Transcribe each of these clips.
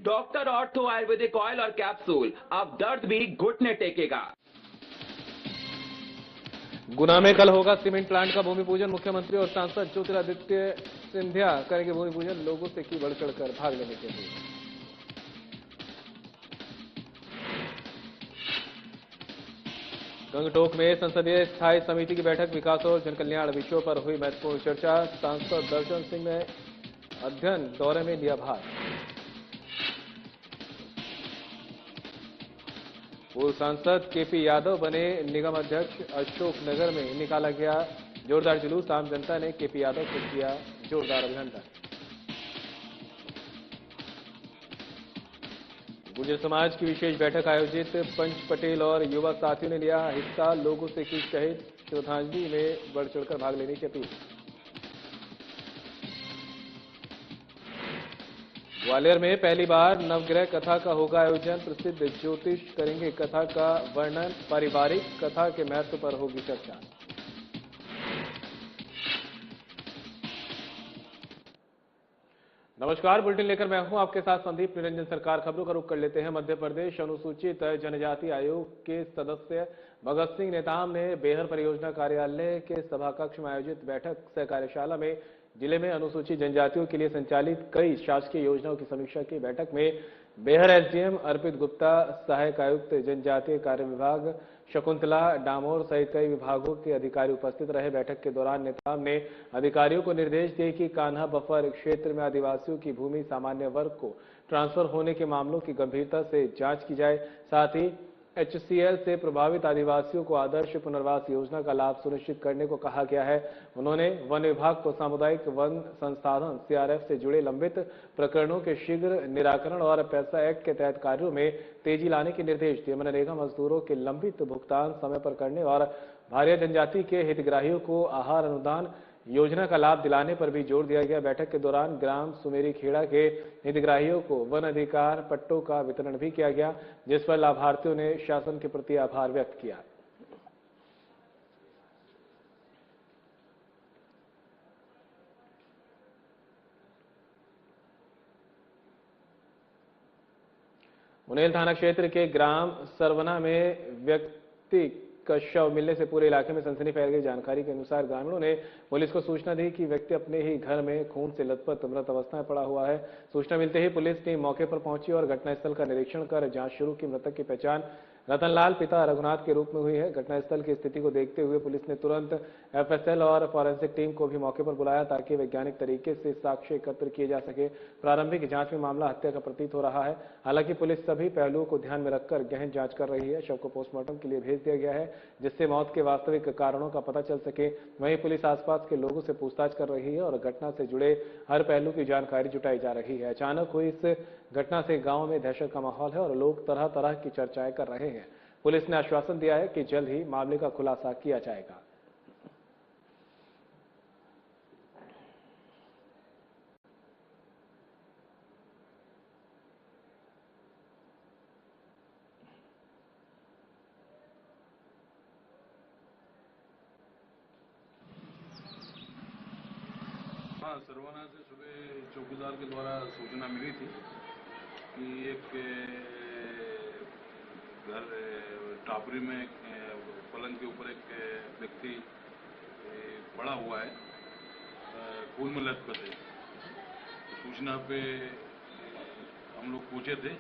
Doctor ortho Ayurvedic oil और capsule, अब दर्द भी घुटने टेकेगा। गुना में कल होगा सीमेंट प्लांट का भूमि पूजन। मुख्यमंत्री और सांसद ज्योतिरादित्य सिंधिया करेंगे भूमि पूजन। लोगों से की बढ़ चढ़कर भाग लेने के लिए। गंगटोक में संसदीय स्थायी समिति की बैठक। विकास और जनकल्याण विषयों पर हुई महत्वपूर्ण चर्चा। सांसद दर्शन सिंह ने अध्ययन दौरे में लिया भाग। पूर्व सांसद केपी यादव बने निगम अध्यक्ष। अशोकनगर में निकाला गया जोरदार जुलूस। आम जनता ने केपी यादव को किया जोरदार अभिनंदन। गुर्जर समाज की विशेष बैठक आयोजित। पंच पटेल और युवा साथियों ने लिया हिस्सा। लोगों से की शहीद श्रद्धांजलि में बढ़ चढ़कर भाग लेने की अपील। ग्वालियर में पहली बार नवग्रह कथा का होगा आयोजन। प्रसिद्ध ज्योतिष करेंगे कथा का वर्णन। पारिवारिक कथा के महत्व पर होगी चर्चा। नमस्कार, बुलेटिन लेकर मैं हूं आपके साथ संदीप निरंजन। सरकार खबरों का रुख कर लेते हैं। मध्य प्रदेश अनुसूचित जनजाति आयोग के सदस्य भगत सिंह नेताम ने बेहर परियोजना कार्यालय के सभाकक्ष में आयोजित बैठक सह कार्यशाला में जिले में अनुसूचित जनजातियों के लिए संचालित कई शासकीय योजनाओं की समीक्षा की। बैठक में बेहर एसडीएम अर्पित गुप्ता, सहायक आयुक्त जनजातीय कार्य विभाग शकुंतला डामोर सहित कई विभागों के अधिकारी उपस्थित रहे। बैठक के दौरान नेताम ने अधिकारियों को निर्देश दिए कि कान्हा बफर क्षेत्र में आदिवासियों की भूमि सामान्य वर्ग को ट्रांसफर होने के मामलों की गंभीरता से जांच की जाए। साथ ही एचसीएल से प्रभावित आदिवासियों को आदर्श पुनर्वास योजना का लाभ सुनिश्चित करने को कहा गया है। उन्होंने वन विभाग को सामुदायिक वन संसाधन सीआरएफ से जुड़े लंबित प्रकरणों के शीघ्र निराकरण और पैसा एक्ट के तहत कार्यों में तेजी लाने के निर्देश दिए। मनरेगा मजदूरों के लंबित भुगतान समय पर करने और भारिया जनजाति के हितग्राहियों को आहार अनुदान योजना का लाभ दिलाने पर भी जोर दिया गया। बैठक के दौरान ग्राम सुमेरी खेड़ा के हितग्राहियों को वन अधिकार पट्टों का वितरण भी किया गया, जिस पर लाभार्थियों ने शासन के प्रति आभार व्यक्त किया। मुनेल थाना क्षेत्र के ग्राम सरवना में व्यक्ति का शव मिलने से पूरे इलाके में सनसनी फैल गई। जानकारी के अनुसार ग्रामीणों ने पुलिस को सूचना दी कि व्यक्ति अपने ही घर में खून से लथपथ मृत अवस्था में पड़ा हुआ है। सूचना मिलते ही पुलिस टीम मौके पर पहुंची और घटनास्थल का निरीक्षण कर जांच शुरू की। मृतक की पहचान रतनलाल पिता रघुनाथ के रूप में हुई है। घटनास्थल की स्थिति को देखते हुए पुलिस ने तुरंत एफएसएल और फॉरेंसिक टीम को भी मौके पर बुलाया ताकि वैज्ञानिक तरीके से साक्ष्य एकत्र किए जा सके। प्रारंभिक जांच में मामला हत्या का प्रतीत हो रहा है। हालांकि पुलिस सभी पहलुओं को ध्यान में रखकर गहन जांच कर रही है। शव को पोस्टमार्टम के लिए भेज दिया गया है, जिससे मौत के वास्तविक कारणों का पता चल सके। वहीं पुलिस आसपास के लोगों से पूछताछ कर रही है और घटना से जुड़े हर पहलू की जानकारी जुटाई जा रही है। अचानक हुई इस घटना से गांव में दहशत का माहौल है और लोग तरह तरह की चर्चाएं कर रहे हैं। पुलिस ने आश्वासन दिया है कि जल्द ही मामले का खुलासा किया जाएगा। हाँ, सरवना से सुबह चौकीदार के द्वारा सूचना मिली थी कि एक घर टापरी में पलंग के ऊपर एक व्यक्ति पड़ा हुआ है, खून में लथपथ है। सूचना पे हम लोग पहुंचे थे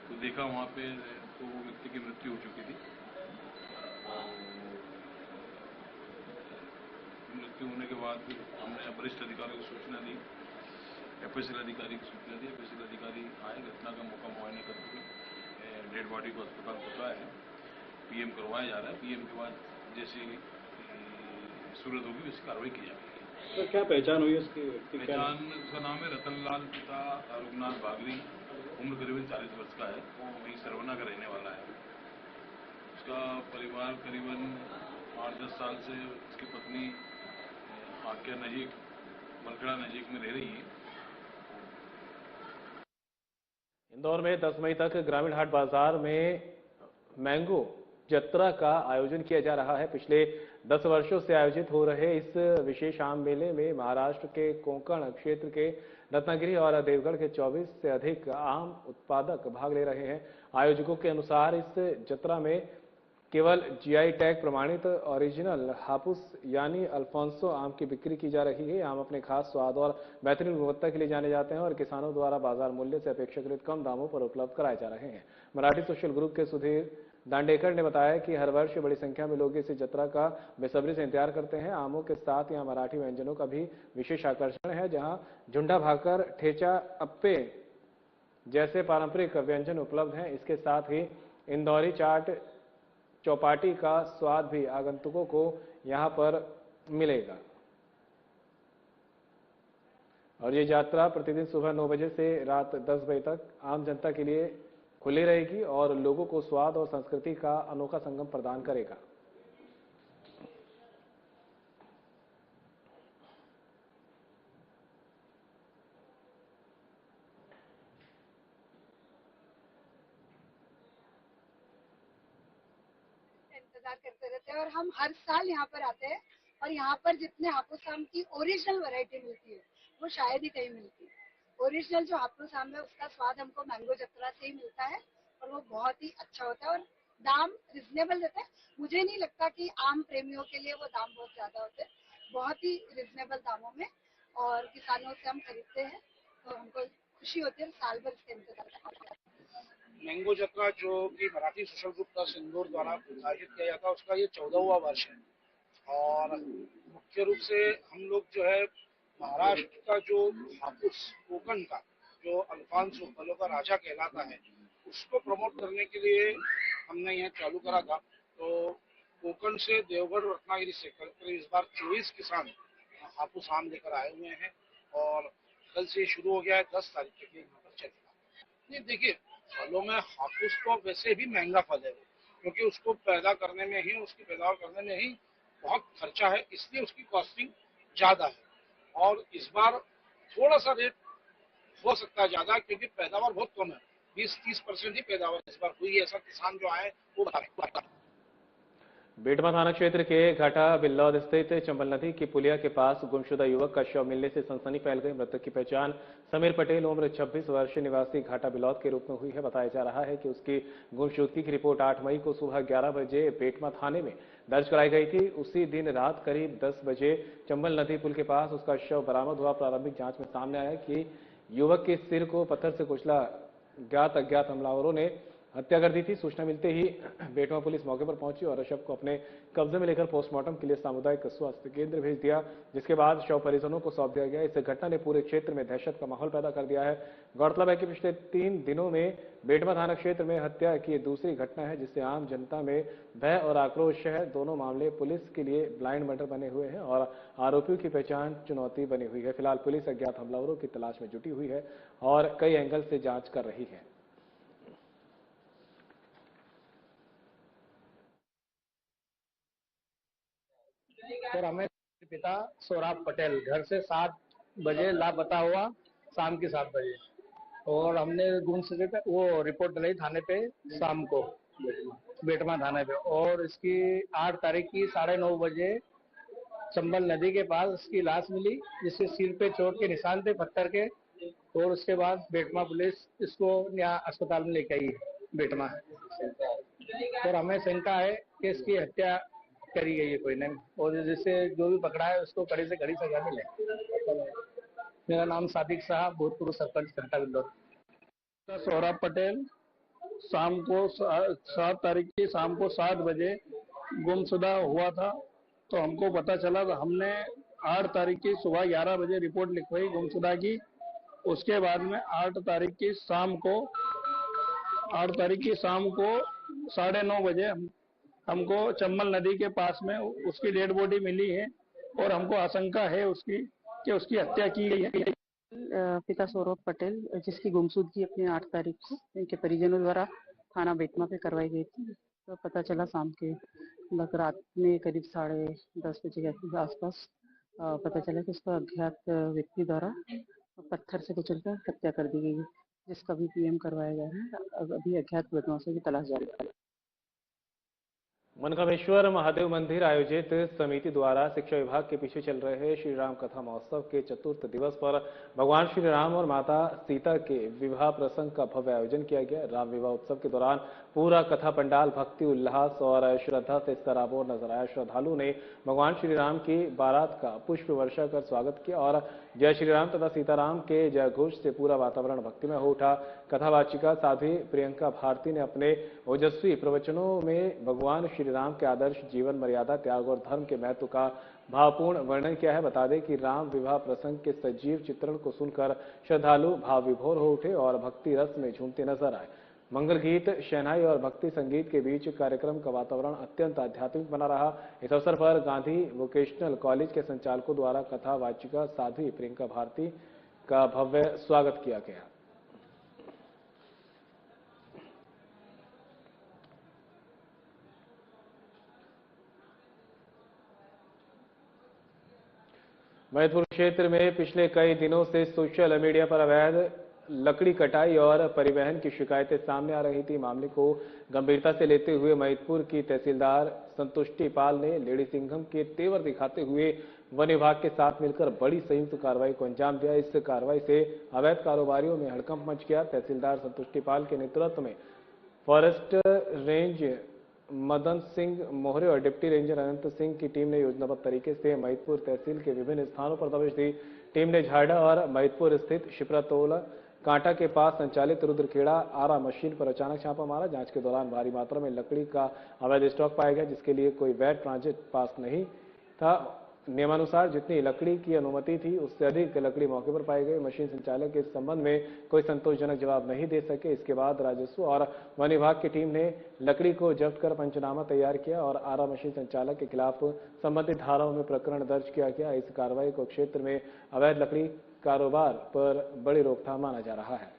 तो देखा वहाँ पे तो वो व्यक्ति की मृत्यु हो चुकी थी। मृत्यु होने के बाद हमने वरिष्ठ अधिकारियों को सूचना दी, एफएसएल अधिकारी की सूचना दी। एफएसएल अधिकारी आए, घटना का मौका मुआयना करके डेड बॉडी को अस्पताल पहुंचाया है। पीएम करवाया जा रहा है। पीएम के बाद जैसी सूरत होगी वैसी कार्रवाई की जाएगी। तो क्या पहचान हुई उसकी? पहचान, उसका नाम है रतनलाल पिता रघुनाथ बागरी, उम्र करीबन 40 वर्ष का है। वो वही सरवना का रहने वाला है। उसका परिवार करीबन 8-10 साल से उसकी पत्नी आक्या नजीक बलकड़ा नजीक में रह रही है। इंदौर में 10 मई तक ग्रामीण हाट बाजार में मैंगो जत्रा का आयोजन किया जा रहा है। पिछले 10 वर्षों से आयोजित हो रहे इस विशेष आम मेले में महाराष्ट्र के कोंकण क्षेत्र के रत्नागिरी और देवगढ़ के 24 से अधिक आम उत्पादक भाग ले रहे हैं। आयोजकों के अनुसार इस जत्रा में केवल जीआई टैग प्रमाणित ओरिजिनल हापुस यानी अल्फांसो आम की बिक्री की जा रही है। आम अपने खास स्वाद और बेहतरीन गुणवत्ता के लिए जाने जाते हैं और किसानों द्वारा बाजार मूल्य से अपेक्षाकृत कम दामों पर उपलब्ध कराए जा रहे हैं। मराठी सोशल ग्रुप के सुधीर दांडेकर ने बताया कि हर वर्ष बड़ी संख्या में लोग इस जत्रा का बेसब्री से इंतजार करते हैं। आमों के साथ यहाँ मराठी व्यंजनों का भी विशेष आकर्षण है, जहाँ झुंडा भाकर, ठेचा, अप्पे जैसे पारंपरिक व्यंजन उपलब्ध हैं। इसके साथ ही इंदौरी चाट, चौपाटी का स्वाद भी आगंतुकों को यहां पर मिलेगा। और ये यात्रा प्रतिदिन सुबह 9 बजे से रात 10 बजे तक आम जनता के लिए खुली रहेगी और लोगों को स्वाद और संस्कृति का अनोखा संगम प्रदान करेगा। इंतजार करते रहते हैं और हम हर साल यहाँ पर आते हैं और यहाँ पर जितने हापुस आम की ओरिजिनल वैरायटी मिलती है वो शायद ही कहीं मिलती है। ओरिजिनल जो हापुस आम है उसका स्वाद हमको मैंगो जत्रा से ही मिलता है और वो बहुत ही अच्छा होता है और दाम रिजनेबल रहता है। मुझे नहीं लगता कि आम प्रेमियों के लिए वो दाम बहुत ज्यादा होते हैं, बहुत ही रिजनेबल दामों में और किसानों से हम खरीदते हैं तो हमको खुशी होती है। साल भर इसका इंतजार करते हैं। मैंगो जत्रा जो कि मराठी सोशल ग्रुप का सिंदूर द्वारा आयोजित किया जाता है उसका ये 14वां वर्ष है और मुख्य रूप से हम लोग जो है महाराष्ट्र का जो हापुस कोकण का जो अल्फांसो फलों का राजा कहलाता है उसको प्रमोट करने के लिए हमने यह चालू करा था। तो कोकण से देवगढ़ रत्नागिरी से कल इस बार 24 किसान हापुस आम लेकर आए हुए हैं और कल से शुरू हो गया है, 10 तारीख तक यहाँ पर चलेगा। नहीं देखिए, फलों में हापुस तो वैसे भी महंगा फल है क्योंकि उसको पैदा करने में ही उसकी पैदावार करने में ही बहुत खर्चा है, इसलिए उसकी कॉस्टिंग ज्यादा है और इस बार थोड़ा सा रेट हो सकता है ज्यादा क्योंकि पैदावार बहुत कम है, 20-30% ही पैदावार इस बार हुई है, ऐसा किसान जो आए वो बता रहे हैं। बेटमा थाना क्षेत्र के घाटा बिल्लौद स्थित चंबल नदी की पुलिया के पास गुमशुदा युवक का शव मिलने से सनसनी फैल गई। मृतक की पहचान समीर पटेल उम्र 26 वर्षीय निवासी घाटा बिल्लौद के रूप में हुई है। बताया जा रहा है कि उसकी गुमशुदगी की रिपोर्ट 8 मई को सुबह 11 बजे बेटमा थाने में दर्ज कराई गई थी। उसी दिन रात करीब 10 बजे चंबल नदी पुल के पास उसका शव बरामद हुआ। प्रारंभिक जांच में सामने आया कि युवक के सिर को पत्थर से कुचला ज्ञात अज्ञात हमलावरों ने हत्या कर दी थी। सूचना मिलते ही बेटवा पुलिस मौके पर पहुंची और शव को अपने कब्जे में लेकर पोस्टमार्टम के लिए सामुदायिक स्वास्थ्य केंद्र भेज दिया, जिसके बाद शव परिजनों को सौंप दिया गया। इस घटना ने पूरे क्षेत्र में दहशत का माहौल पैदा कर दिया है। गौरतलब है कि पिछले 3 दिनों में बेटवा थाना क्षेत्र में हत्या की दूसरी घटना है, जिससे आम जनता में भय और आक्रोश है। दोनों मामले पुलिस के लिए ब्लाइंड मर्डर बने हुए हैं और आरोपियों की पहचान चुनौती बनी हुई है। फिलहाल पुलिस अज्ञात हमलावरों की तलाश में जुटी हुई है और कई एंगल से जांच कर रही है। और हमें पिता सौराब पटेल घर से 7 बजे लापता हुआ, शाम के 7 बजे, और हमने गुमशुदगी पे वो रिपोर्ट डलाई थाने पे शाम को, बेटमा थाने पे, और इसकी 8 तारीख की 9:30 बजे चंबल नदी के पास उसकी लाश मिली, जिसके सिर पे चोट के निशान थे पत्थर के, और उसके बाद बेटमा पुलिस इसको यहाँ अस्पताल में लेके आई बेटमा, और हमें शंका है कि इसकी हत्या करी गई है कोई ने, और जिससे जो भी पकड़ा है उसको कड़ी से कड़ी सजा मिले। मेरा नाम सादिक साहब, भूतपूर्व सरपंच घंटा बिल्लौद। सौरभ पटेल शाम को 7 तारीख की शाम को 7 बजे गुमशुदा हुआ था, तो हमको पता चला, तो हमने 8 तारीख की सुबह 11 बजे रिपोर्ट लिखवाई गुमशुदा की। उसके बाद में 8 तारीख की शाम को 9:30 बजे हमको चंबल नदी के पास में उसकी डेड बॉडी मिली है और हमको आशंका है उसकी हत्या की गई है। पिता सौरभ पटेल, जिसकी गुमशुदगी अपनी 8 तारीख को इनके परिजनों द्वारा थाना बेटमा पे करवाई गई थी। तो पता चला शाम के रात में करीब 10:30 बजे के आसपास पता चला कि उसका अज्ञात व्यक्ति द्वारा पत्थर से कुचलकर हत्या कर दी गई है, जिसका भी पीएम करवाया जा रहा है। अभी अज्ञात बदमाशों की तलाश जारी है। मनकामेश्वर महादेव मंदिर आयोजित समिति द्वारा शिक्षा विभाग के पीछे चल रहे श्री राम कथा महोत्सव के चतुर्थ दिवस पर भगवान श्री राम और माता सीता के विवाह प्रसंग का भव्य आयोजन किया गया। राम विवाह उत्सव के दौरान पूरा कथा पंडाल भक्ति उल्लास और श्रद्धा से सराबोर नजर आया। श्रद्धालु ने भगवान श्री राम की बारात का पुष्प वर्षा कर स्वागत किया और जय श्री राम तथा सीताराम के जय घोष से पूरा वातावरण भक्तिमय हो उठा। कथावाचिका साध्वी प्रियंका भारती ने अपने ओजस्वी प्रवचनों में भगवान श्री राम के आदर्श जीवन मर्यादा त्याग और धर्म के महत्व का भावपूर्ण वर्णन किया है। बता दें कि राम विवाह प्रसंग के सजीव चित्रण को सुनकर श्रद्धालु भाव विभोर हो उठे और भक्ति रस में झूमते नजर आए। मंगल गीत, शहनाई और भक्ति संगीत के बीच कार्यक्रम का वातावरण अत्यंत आध्यात्मिक बना रहा। इस अवसर पर गांधी वोकेशनल कॉलेज के संचालकों द्वारा कथावाचिका साध्वी प्रियंका भारती का भव्य स्वागत किया गया। मैदपुर क्षेत्र में पिछले कई दिनों से सोशल मीडिया पर अवैध लकड़ी कटाई और परिवहन की शिकायतें सामने आ रही थी। मामले को गंभीरता से लेते हुए मैदपुर की तहसीलदार संतुष्टि पाल ने लेडी सिंघम के तेवर दिखाते हुए वन विभाग के साथ मिलकर बड़ी संयुक्त कार्रवाई को अंजाम दिया। इस कार्रवाई से अवैध कारोबारियों में हड़कंप मच गया। तहसीलदार संतुष्टि पाल के नेतृत्व में फॉरेस्ट रेंज मदन सिंह मोहरे और डिप्टी रेंजर अनंत सिंह की टीम ने योजनाबद्ध तरीके से मैदपुर तहसील के विभिन्न स्थानों पर दबिश दी। टीम ने झाड़ा और मैदपुर स्थित शिप्रातोला कांटा के पास संचालित रुद्रखेड़ा आरा मशीन पर अचानक छापा मारा। जांच के दौरान भारी मात्रा में लकड़ी का अवैध स्टॉक पाया गया, जिसके लिए कोई वैध ट्रांजिट पास नहीं था। नियमानुसार जितनी लकड़ी की अनुमति थी उससे अधिक लकड़ी मौके पर पाई गई। मशीन संचालक इस संबंध में कोई संतोषजनक जवाब नहीं दे सके। इसके बाद राजस्व और वन विभाग की टीम ने लकड़ी को जब्त कर पंचनामा तैयार किया और आरा मशीन संचालक के खिलाफ संबंधित धाराओं में प्रकरण दर्ज किया गया। इस कार्रवाई को क्षेत्र में अवैध लकड़ी कारोबार पर बड़ी रोकथाम माना जा रहा है।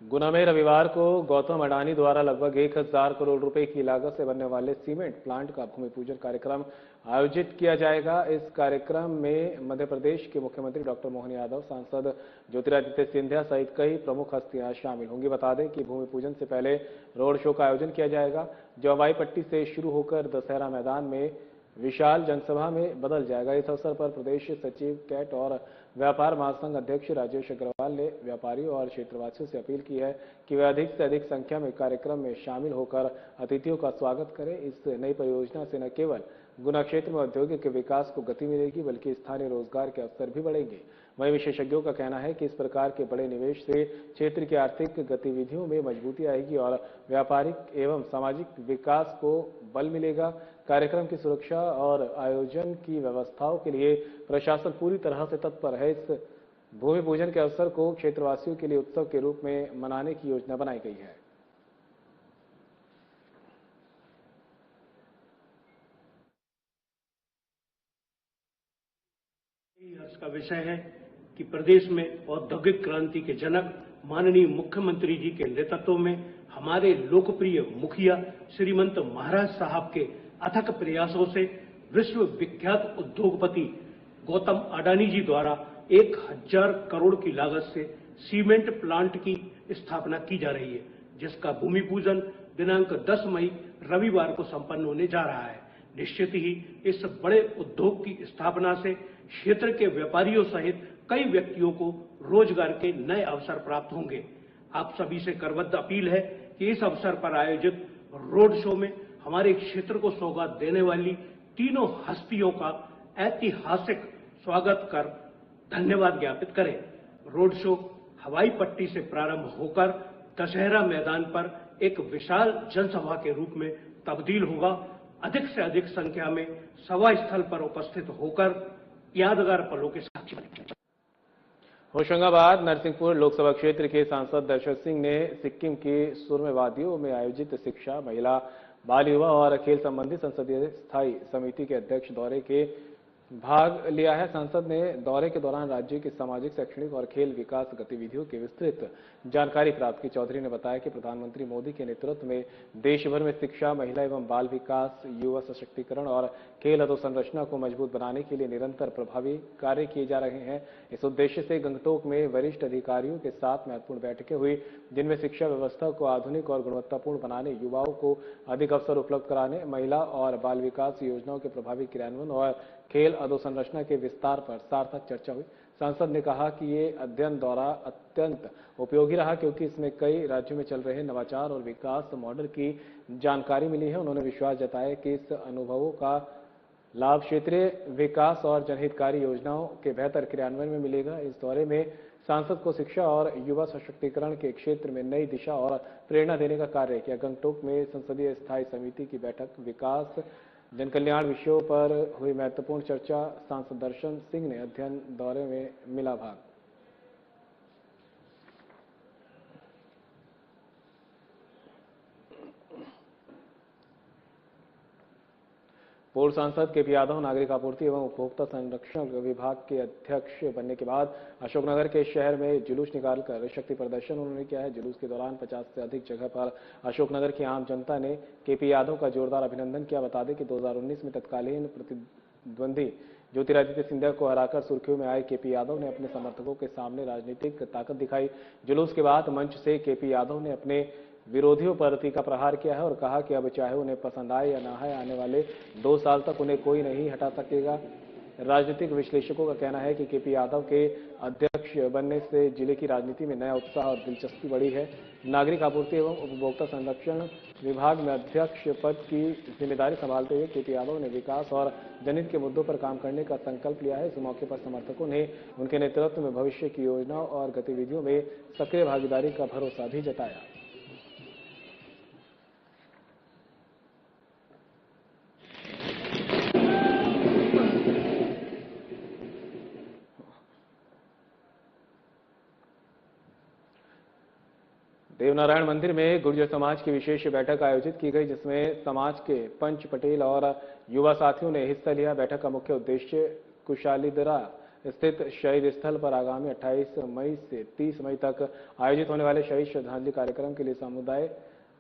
गुना में रविवार को गौतम अडानी द्वारा लगभग 1000 करोड़ रुपए की लागत से बनने वाले सीमेंट प्लांट का भूमि पूजन कार्यक्रम आयोजित किया जाएगा। इस कार्यक्रम में मध्य प्रदेश के मुख्यमंत्री डॉक्टर मोहन यादव, सांसद ज्योतिरादित्य सिंधिया सहित कई प्रमुख हस्तियां शामिल होंगी। बता दें कि भूमि पूजन से पहले रोड शो का आयोजन किया जाएगा, जो हवाई पट्टी से शुरू होकर दशहरा मैदान में विशाल जनसभा में बदल जाएगा। इस अवसर पर प्रदेश सचिव कैट और व्यापार महासंघ अध्यक्ष राजेश अग्रवाल ने व्यापारियों और क्षेत्रवासियों से अपील की है कि वे अधिक से अधिक संख्या में कार्यक्रम में शामिल होकर अतिथियों का स्वागत करें। इस नई परियोजना से न केवल गुना क्षेत्र में औद्योगिक विकास को गति मिलेगी, बल्कि स्थानीय रोजगार के अवसर भी बढ़ेंगे। वहीं विशेषज्ञों का कहना है कि इस प्रकार के बड़े निवेश से क्षेत्र की आर्थिक गतिविधियों में मजबूती आएगी और व्यापारिक एवं सामाजिक विकास को बल मिलेगा। कार्यक्रम की सुरक्षा और आयोजन की व्यवस्थाओं के लिए प्रशासन पूरी तरह से तत्पर है। इस भूमि पूजन के अवसर को क्षेत्रवासियों के लिए उत्सव के रूप में मनाने की योजना बनाई गई है। हर्ष का विषय है कि प्रदेश में औद्योगिक क्रांति के जनक माननीय मुख्यमंत्री जी के नेतृत्व में हमारे लोकप्रिय मुखिया श्रीमंत महाराज साहब के अथक प्रयासों से विश्व विख्यात उद्योगपति गौतम अडानी जी द्वारा 1000 करोड़ की लागत से सीमेंट प्लांट की स्थापना की जा रही है, जिसका भूमि पूजन दिनांक 10 मई रविवार को संपन्न होने जा रहा है। निश्चित ही इस बड़े उद्योग की स्थापना से क्षेत्र के व्यापारियों सहित कई व्यक्तियों को रोजगार के नए अवसर प्राप्त होंगे। आप सभी से करबद्ध अपील है कि इस अवसर पर आयोजित रोड शो में हमारे क्षेत्र को सौगात देने वाली तीनों हस्तियों का ऐतिहासिक स्वागत कर धन्यवाद ज्ञापित करें। रोड शो हवाई पट्टी से प्रारंभ होकर दशहरा मैदान पर एक विशाल जनसभा के रूप में तब्दील होगा। अधिक से अधिक संख्या में सभा स्थल पर उपस्थित होकर यादगार पलों के साक्षी बनेंगे। होशंगाबाद नरसिंहपुर लोकसभा क्षेत्र के सांसद दशरथ सिंह ने सिक्किम की सुरमे वादियों में आयोजित शिक्षा, महिला, बाल, युवा और खेल संबंधी संसदीय स्थायी समिति के अध्यक्ष दौरे के भाग लिया है। संसद ने दौरे के दौरान राज्य की सामाजिक, शैक्षणिक और खेल विकास गतिविधियों की विस्तृत जानकारी प्राप्त की। चौधरी ने बताया कि प्रधानमंत्री मोदी के नेतृत्व में देश भर में शिक्षा, महिला एवं बाल विकास, युवा सशक्तिकरण और खेल अधोसंरचना को मजबूत बनाने के लिए निरंतर प्रभावी कार्य किए जा रहे हैं। इस उद्देश्य से गंगटोक में वरिष्ठ अधिकारियों के साथ महत्वपूर्ण बैठकें हुई, जिनमें शिक्षा व्यवस्था को आधुनिक और गुणवत्तापूर्ण बनाने, युवाओं को अधिक अवसर उपलब्ध कराने, महिला और बाल विकास योजनाओं के प्रभावी क्रियान्वयन और खेल अधोसंरचना के विस्तार पर सार्थक चर्चा हुई। सांसद ने कहा कि ये अध्ययन दौरा अत्यंत उपयोगी रहा, क्योंकि इसमें कई राज्यों में चल रहे नवाचार और विकास मॉडल की जानकारी मिली है। उन्होंने विश्वास जताया कि इस अनुभवों का लाभ क्षेत्रीय विकास और जनहितकारी योजनाओं के बेहतर क्रियान्वयन में मिलेगा। इस दौरे में सांसद को शिक्षा और युवा सशक्तिकरण के क्षेत्र में नई दिशा और प्रेरणा देने का कार्य किया। गंगटोक में संसदीय स्थायी समिति की बैठक, विकास जनकल्याण विषयों पर हुई महत्वपूर्ण चर्चा। सांसद दर्शन सिंह ने अध्ययन दौरे में मिला भाग। पूर्व सांसद केपी यादव नागरिक आपूर्ति एवं उपभोक्ता संरक्षण विभाग के अध्यक्ष बनने के बाद अशोकनगर के शहर में जुलूस निकालकर शक्ति प्रदर्शन उन्होंने किया है। जुलूस के दौरान 50 से अधिक जगह पर अशोकनगर की आम जनता ने केपी यादव का जोरदार अभिनंदन किया। बता दें कि 2019 में तत्कालीन प्रतिद्वंदी ज्योतिरादित्य सिंधिया को हराकर सुर्खियों में आए केपी यादव ने अपने समर्थकों के सामने राजनीतिक ताकत दिखाई। जुलूस के बाद मंच से केपी यादव ने अपने विरोधियों पर तीखा प्रहार किया है और कहा कि अब चाहे उन्हें पसंद आए या ना आए, आने वाले 2 साल तक उन्हें कोई नहीं हटा सकेगा। राजनीतिक विश्लेषकों का कहना है कि केपी यादव के अध्यक्ष बनने से जिले की राजनीति में नया उत्साह और दिलचस्पी बढ़ी है। नागरिक आपूर्ति एवं उपभोक्ता संरक्षण विभाग में अध्यक्ष पद की जिम्मेदारी संभालते हुए केपी यादव ने विकास और जनहित के मुद्दों पर काम करने का संकल्प लिया है। इस मौके पर समर्थकों ने उनके नेतृत्व में भविष्य की योजनाओं और गतिविधियों में सक्रिय भागीदारी का भरोसा भी जताया। देवनारायण मंदिर में गुर्जर समाज की विशेष बैठक आयोजित की गई, जिसमें समाज के पंच पटेल और युवा साथियों ने हिस्सा लिया। बैठक का मुख्य उद्देश्य कुशालीदरा स्थित शहीद स्थल पर आगामी 28 मई से 30 मई तक आयोजित होने वाले शहीद श्रद्धांजलि कार्यक्रम के लिए समुदाय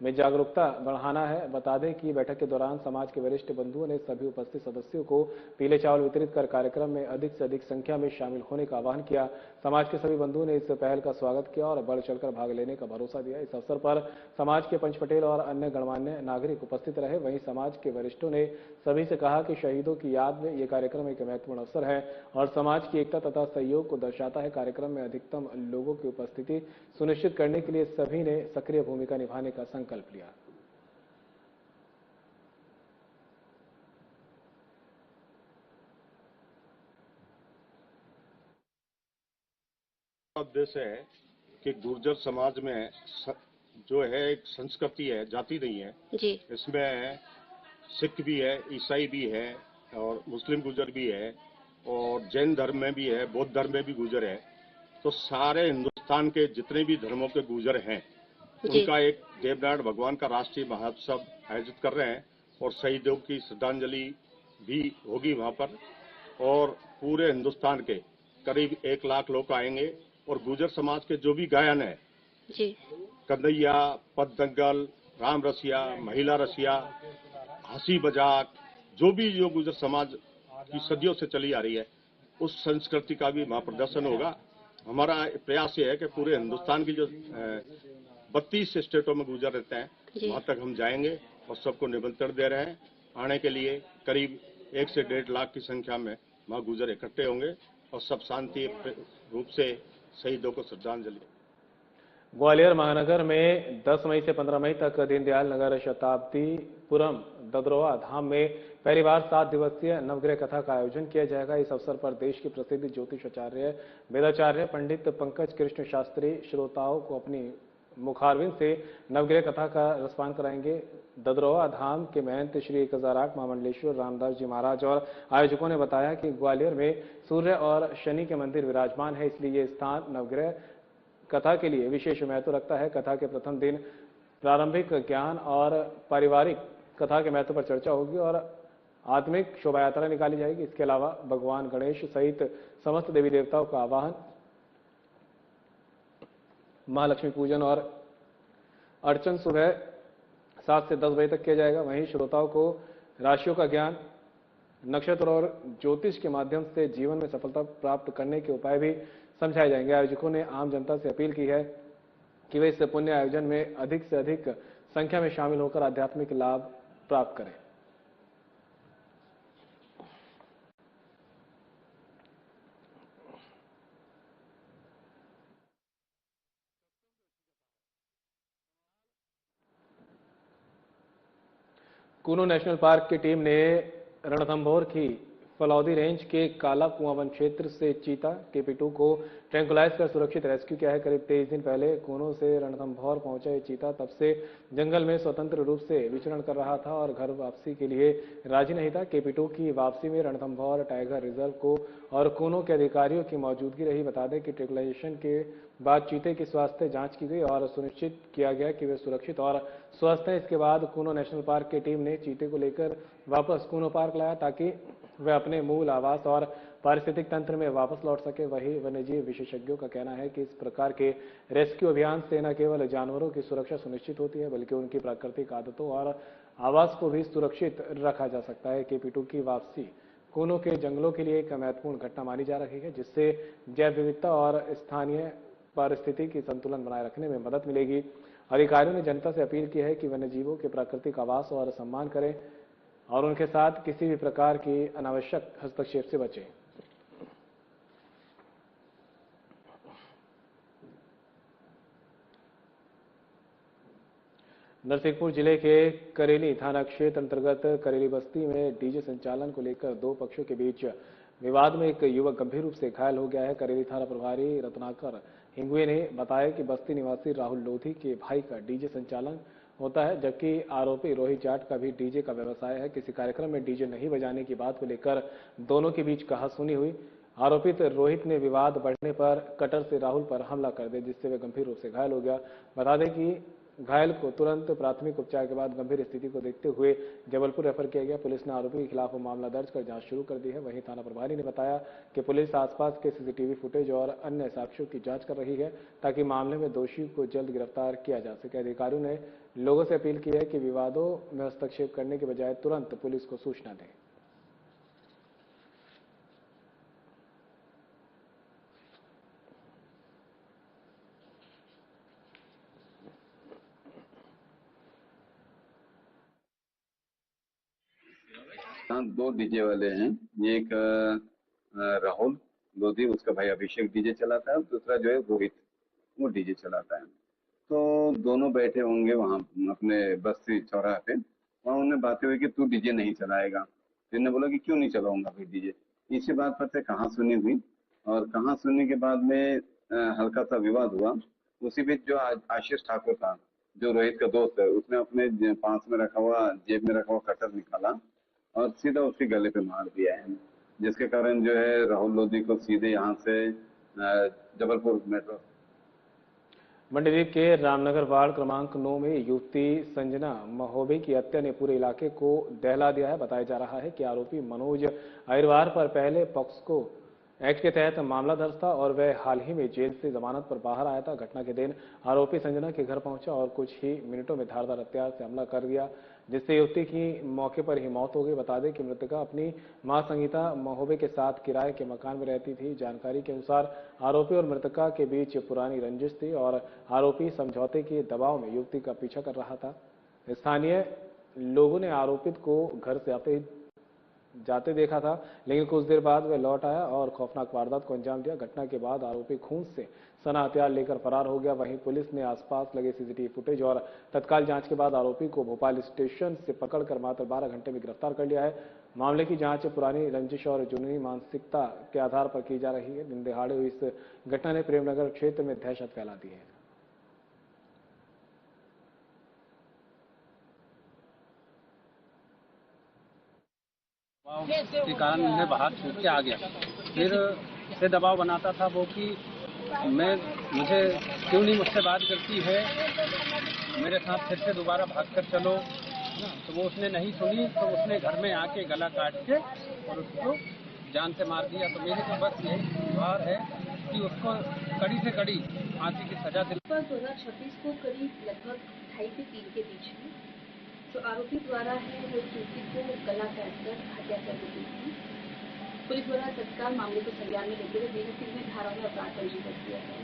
में जागरूकता बढ़ाना है। बता दें कि बैठक के दौरान समाज के वरिष्ठ बंधुओं ने सभी उपस्थित सदस्यों को पीले चावल वितरित कर कार्यक्रम में अधिक से अधिक संख्या में शामिल होने का आह्वान किया। समाज के सभी बंधुओं ने इस पहल का स्वागत किया और बढ़ चढ़कर भाग लेने का भरोसा दिया। इस अवसर पर समाज के पंच पटेल और अन्य गणमान्य नागरिक उपस्थित रहे। वहीं समाज के वरिष्ठों ने सभी से कहा कि शहीदों की याद में ये कार्यक्रम एक महत्वपूर्ण अवसर है और समाज की एकता तथा सहयोग को दर्शाता है। कार्यक्रम में अधिकतम लोगों की उपस्थिति सुनिश्चित करने के लिए सभी ने सक्रिय भूमिका निभाने का संकल्प लिया। उद्देश्य है कि गुर्जर समाज में जो है एक संस्कृति है, जाति नहीं है जी। इसमें सिख भी है, ईसाई भी है और मुस्लिम गुर्जर भी है और जैन धर्म में भी है, बौद्ध धर्म में भी गुर्जर है। तो सारे हिंदुस्तान के जितने भी धर्मों के गुर्जर हैं उनका एक देवनारायण भगवान का राष्ट्रीय महोत्सव आयोजित कर रहे हैं और शहीदों की श्रद्धांजलि भी होगी वहां पर और पूरे हिंदुस्तान के करीब 1 लाख लोग आएंगे और गुर्जर समाज के जो भी गायन है जी, कन्हैया, पद दंगल, राम रसिया, महिला रसिया, हंसी मजाक, जो गुर्जर समाज की सदियों से चली आ रही है उस संस्कृति का भी वहां प्रदर्शन होगा। हमारा प्रयास ये है कि पूरे हिंदुस्तान की जो 32 स्टेटों में गुर्जर रहते हैं वहां तक हम जाएंगे और सबको निमंत्रण दे रहे हैं आने के लिए। करीब 1 से 1.5 लाख की संख्या में वहां गुर्जर इकट्ठे होंगे और सब शांति रूप से शहीदों को श्रद्धांजलि। ग्वालियर महानगर में 10 मई से 15 मई तक दीनदयाल नगर शताब्दीपुरम ददरोवा धाम में पहली बार 7 दिवसीय नवग्रह कथा का आयोजन किया जाएगा। इस अवसर पर देश के प्रसिद्ध ज्योतिषाचार्य वेदाचार्य पंडित पंकज कृष्ण शास्त्री श्रोताओं को अपनी मुखारविंद से नवग्रह कथा का रसपान कराएंगे। ददरोवा धाम के महंत श्री 1008 महामंडलेश्वर रामदास जी महाराज और आयोजकों ने बताया कि ग्वालियर में सूर्य और शनि के मंदिर विराजमान है, इसलिए ये स्थान नवग्रह कथा के लिए विशेष महत्व रखता है। कथा के प्रथम दिन प्रारंभिक ज्ञान और पारिवारिक कथा के महत्व पर चर्चा होगी और आत्मिक शोभा यात्रा निकाली जाएगी। इसके अलावा भगवान गणेश सहित समस्त देवी देवताओं का आवाहन, महालक्ष्मी पूजन और अर्चन सुबह 7 से 10 बजे तक किया जाएगा। वहीं श्रोताओं को राशियों का ज्ञान, नक्षत्र और ज्योतिष के माध्यम से जीवन में सफलता प्राप्त करने के उपाय भी समझाए जाएंगे। आयोजकों ने आम जनता से अपील की है कि वे इस पुण्य आयोजन में अधिक से अधिक संख्या में शामिल होकर आध्यात्मिक लाभ प्राप्त करें। कूनो नेशनल पार्क की टीम ने रणथंभौर की फलौदी रेंज के काला कुआं वन क्षेत्र से चीता KP2 को ट्रैंकुलाइज कर सुरक्षित रेस्क्यू किया है। करीब 23 दिन पहले कूनो से रणथंभौर पहुंचा ये चीता तब से जंगल में स्वतंत्र रूप से विचरण कर रहा था और घर वापसी के लिए राजी नहीं था। KP2 की वापसी में रणथंभौर टाइगर रिजर्व को और कूनो के अधिकारियों की मौजूदगी रही। बता दें कि ट्रैंकुलाइजेशन के बाद चीते की स्वास्थ्य जांच की गई और सुनिश्चित किया गया कि वे सुरक्षित और स्वस्थ हैं। इसके बाद कूनो नेशनल पार्क की टीम ने चीते को लेकर वापस कूनो पार्क लाया ताकि वे अपने मूल आवास और पारिस्थितिक तंत्र में वापस लौट सके। वहीं वन्यजीव विशेषज्ञों का कहना है कि इस प्रकार के रेस्क्यू अभियान से न केवल जानवरों की सुरक्षा सुनिश्चित होती है बल्कि उनकी प्राकृतिक आदतों और आवास को भी सुरक्षित रखा जा सकता है। KP2 की वापसी कूनो के जंगलों के लिए एक महत्वपूर्ण घटना मानी जा रही है, जिससे जैव विविधता और स्थानीय पारिस्थितिकी संतुलन बनाए रखने में मदद मिलेगी। अधिकारियों ने जनता से अपील की है कि वन्यजीवों के प्राकृतिक आवास और सम्मान करें और उनके साथ किसी भी प्रकार की अनावश्यक हस्तक्षेप से बचें। नरसिंहपुर जिले के करेली थाना क्षेत्र अंतर्गत करेली बस्ती में डीजे संचालन को लेकर दो पक्षों के बीच विवाद में एक युवक गंभीर रूप से घायल हो गया है। करेली थाना प्रभारी रत्नाकर हिंगवे ने बताया कि बस्ती निवासी राहुल लोधी के भाई का डीजे संचालन होता है, जबकि आरोपी रोहित जाट का भी डीजे का व्यवसाय है। किसी कार्यक्रम में डीजे नहीं बजाने की बात को लेकर दोनों के बीच कहासुनी हुई। आरोपित रोहित ने विवाद बढ़ने पर कटर से राहुल पर हमला कर दिया, जिससे वे गंभीर रूप से घायल हो गया। बता दें कि घायल को तुरंत प्राथमिक उपचार के बाद गंभीर स्थिति को देखते हुए जबलपुर रेफर किया गया। पुलिस ने आरोपी के खिलाफ मामला दर्ज कर जांच शुरू कर दी है। वहीं थाना प्रभारी ने बताया कि पुलिस आसपास के CCTV फुटेज और अन्य साक्ष्यों की जांच कर रही है ताकि मामले में दोषी को जल्द गिरफ्तार किया जा सके। अधिकारियों ने लोगों से अपील की है कि विवादों में हस्तक्षेप करने के बजाय तुरंत पुलिस को सूचना दें। दो डीजे वाले हैं, एक राहुल लोधी, उसका भाई अभिषेक डीजे चलाता है, और दूसरा जो है रोहित, वो डीजे चलाता है। तो दोनों बैठे होंगे वहाँ अपने बस्ती चौराहे पे, वहाँ उन्हें बातें हुई कि तू डीजे नहीं चलाएगा। तो इन्होंने बोला कि क्यों नहीं चलाऊंगा भाई डीजे। इसी बात पर से कहाँ सुनी हुई, और कहाँ सुनने के बाद में हल्का सा विवाद हुआ। उसी बीच जो आशीष ठाकुर था, जो रोहित का दोस्त है, उसने अपने पास में रखा हुआ, जेब में रखा हुआ कटर निकाला और सीधा उसके गले पे मार दिया है, जिसके कारण जो है राहुल लोधी को सीधे यहाँ से जबलपुर मेट्रो। मंडीदीप के रामनगर वार्ड क्रमांक 9 में युवती संजना महोबे की हत्या ने पूरे इलाके को दहला दिया है। बताया जा रहा है कि आरोपी मनोज अहिरवार पर पहले पॉक्सो एक्ट के तहत मामला दर्ज था और वह हाल ही में जेल से जमानत पर बाहर आया था। घटना के दिन आरोपी संजना के घर पहुंचा और कुछ ही मिनटों में धारदार हथियार से हमला कर दिया, जिससे युवती की मौके पर ही मौत हो गई। बता दें कि मृतका अपनी मां संगीता महोबे के साथ किराए के मकान में रहती थी। जानकारी के अनुसार आरोपी और मृतका के बीच पुरानी रंजिश थी और आरोपी समझौते के दबाव में युवती का पीछा कर रहा था। स्थानीय लोगों ने आरोपित को घर से जाते देखा था, लेकिन कुछ देर बाद वह लौट आया और खौफनाक वारदात को अंजाम दिया। घटना के बाद आरोपी खून से सना हथियार लेकर फरार हो गया। वहीं पुलिस ने आसपास लगे CCTV फुटेज और तत्काल जांच के बाद आरोपी को भोपाल स्टेशन से पकड़कर मात्र 12 घंटे में गिरफ्तार कर लिया है। मामले की जांच पुरानी रंजिश और जुनूनी मानसिकता के आधार पर की जा रही है। दिन दहाड़े हुई इस घटना ने प्रेमनगर क्षेत्र में दहशत फैला दी है। के कारण उन्हें बाहर छूट के आ गया। फिर से दबाव बनाता था वो कि मुझे क्यों नहीं मुझसे बात करती है, मेरे साथ फिर से दोबारा भाग कर चलो। ना, तो वो उसने नहीं सुनी, तो उसने घर में आके गला काट के और उसको जान से मार दिया। तो मेरी तो बस यही गुहार है कि उसको कड़ी से कड़ी फांसी की सजा दिला। 2026 को करीब लगभग 2:30 से 3 के बीच में जो आरोपी द्वारा है वो युवती को गला काटकर हत्या कर दी थी। पुलिस द्वारा तत्काल मामले को संज्ञान में लेते हुए 303 धाराओं में अपराध पंजीबद्ध किया है।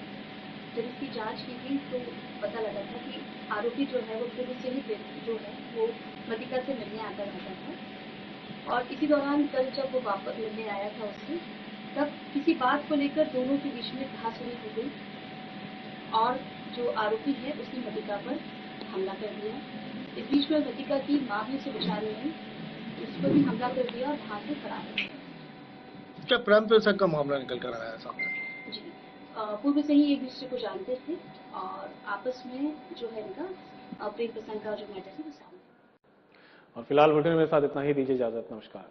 जब इसकी जांच की गई तो पता लगा था कि आरोपी जो है वो पूर्व से ही जो है वो मतिका से मिलने आता रहता था और इसी दौरान कल जब वो वापस मिलने आया था उससे, तब किसी बात को लेकर दोनों के बीच में कहासुनी हो गई और जो आरोपी है उसने मतिका पर हमला कर दिया। इस बीच में मतिका की मां भी उसे बचा रही, उस पर भी हमला कर दिया और वहां से फरार हो गया। क्या प्रेम प्रसंग का मामला निकल कर आया सामने? जी, पूर्व से ही एक दूसरे को जानते थे और आपस में जो है इनका प्रेम प्रसंग का जो मैटर है वो सामने। और फिलहाल बुलेटिन में साथ इतना ही, दीजिए इजाजत, नमस्कार।